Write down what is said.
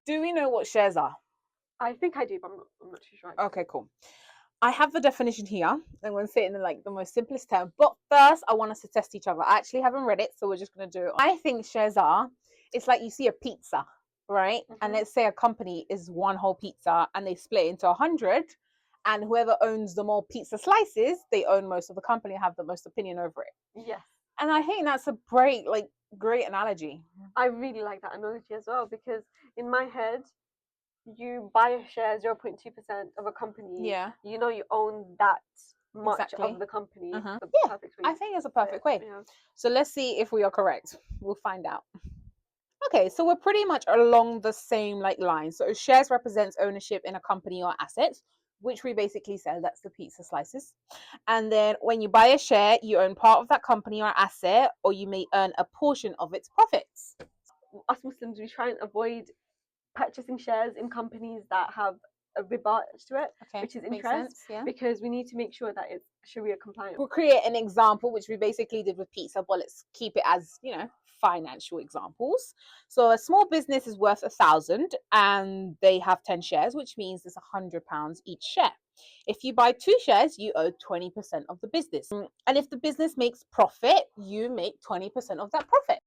Do we know what shares are? I think I do, but I'm not too sure. Okay, cool. I have the definition here. I'm going to say it in like the most simplest term. But first, I want us to test each other. I actually haven't read it, so we're just going to do it. I think shares are, it's like you see a pizza, right? And let's say a company is one whole pizza and they split into 100, and whoever owns the more pizza slices, they own most of the company, have the most opinion over it. Yes. And I think that's a great analogy. I really like that analogy as well, because in my head, you buy a share 0.2% of a company, Yeah, you know you own that much exactly. of the company. Yeah, The perfect way. I think it's a perfect way. Yeah. So let's see if we are correct. We'll find out. Okay, so we're pretty much along the same like line. So shares represents ownership in a company or asset, which we basically said that's the pizza slices. And then when you buy a share, you own part of that company or asset, or you may earn a portion of its profits. Us Muslims, we try and avoid purchasing shares in companies that have a riba to it, Okay, which is makes interest, sense. Yeah. because we need to make sure that it's Sharia compliant. We'll create an example, which we basically did with pizza, but let's keep it as, financial examples. So a small business is worth 1,000 and they have 10 shares, which means there's £100 each share. If you buy 2 shares, you owe 20% of the business. And if the business makes profit, you make 20% of that profit.